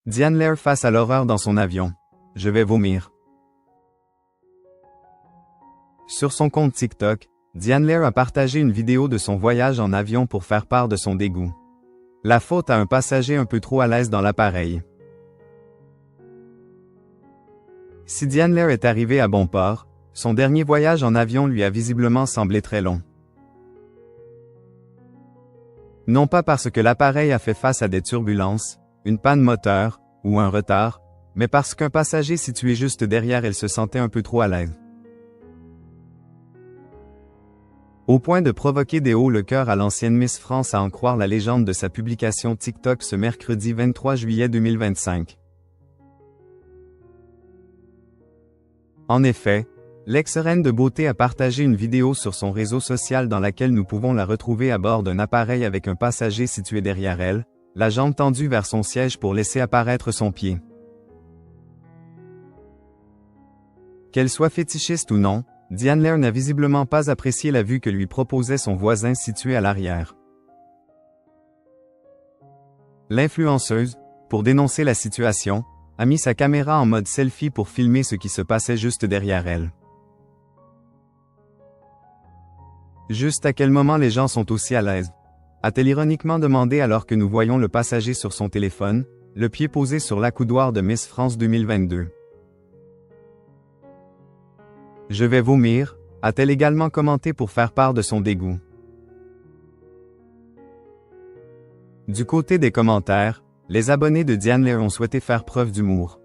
Diane Lair face à l'horreur dans son avion. Je vais vomir. Sur son compte TikTok, Diane Lair a partagé une vidéo de son voyage en avion pour faire part de son dégoût. La faute à un passager un peu trop à l'aise dans l'appareil. Si Diane Lair est arrivée à bon port, son dernier voyage en avion lui a visiblement semblé très long. Non pas parce que l'appareil a fait face à des turbulences, une panne moteur, ou un retard, mais parce qu'un passager situé juste derrière elle se sentait un peu trop à l'aise. Au point de provoquer des hauts le cœur à l'ancienne Miss France à en croire la légende de sa publication TikTok ce mercredi 23 juillet 2025. En effet, l'ex-reine de beauté a partagé une vidéo sur son réseau social dans laquelle nous pouvons la retrouver à bord d'un appareil avec un passager situé derrière elle, la jambe tendue vers son siège pour laisser apparaître son pied. Qu'elle soit fétichiste ou non, Diane Lair n'a visiblement pas apprécié la vue que lui proposait son voisin situé à l'arrière. L'influenceuse, pour dénoncer la situation, a mis sa caméra en mode selfie pour filmer ce qui se passait juste derrière elle. Juste à quel moment les gens sont aussi à l'aise? A-t-elle ironiquement demandé alors que nous voyons le passager sur son téléphone, le pied posé sur l'accoudoir de Miss France 2022. Je vais vomir, a-t-elle également commenté pour faire part de son dégoût. Du côté des commentaires, les abonnés de Diane Lair ont souhaité faire preuve d'humour.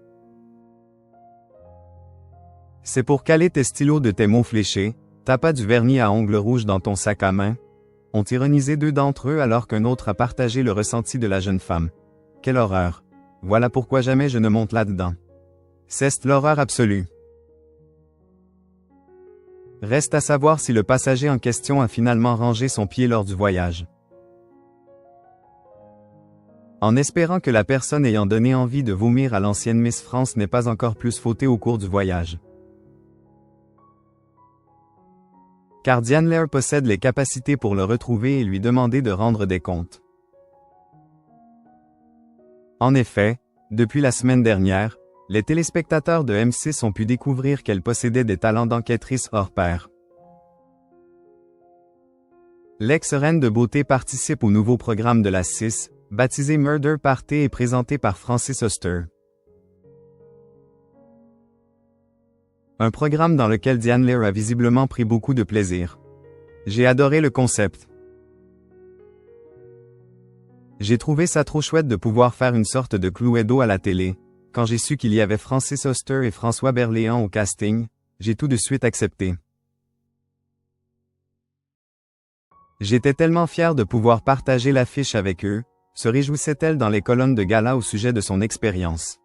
C'est pour caler tes stylos de tes mots fléchés, t'as pas du vernis à ongles rouges dans ton sac à main, ont ironisé deux d'entre eux alors qu'un autre a partagé le ressenti de la jeune femme. Quelle horreur. Voilà pourquoi jamais je ne monte là-dedans. C'est l'horreur absolue. Reste à savoir si le passager en question a finalement rangé son pied lors du voyage. En espérant que la personne ayant donné envie de vomir à l'ancienne Miss France n'ait pas encore plus fauté au cours du voyage. Car Diane Lair possède les capacités pour le retrouver et lui demander de rendre des comptes. En effet, depuis la semaine dernière, les téléspectateurs de M6 ont pu découvrir qu'elle possédait des talents d'enquêtrice hors pair. L'ex-reine de beauté participe au nouveau programme de la 6, baptisé Murder Party et présenté par Francis Huster. Un programme dans lequel Diane Lair a visiblement pris beaucoup de plaisir. J'ai adoré le concept. J'ai trouvé ça trop chouette de pouvoir faire une sorte de Cluedo à la télé. Quand j'ai su qu'il y avait Francis Huster et François Berléand au casting, j'ai tout de suite accepté. J'étais tellement fier de pouvoir partager l'affiche avec eux, se réjouissait-elle dans les colonnes de gala au sujet de son expérience.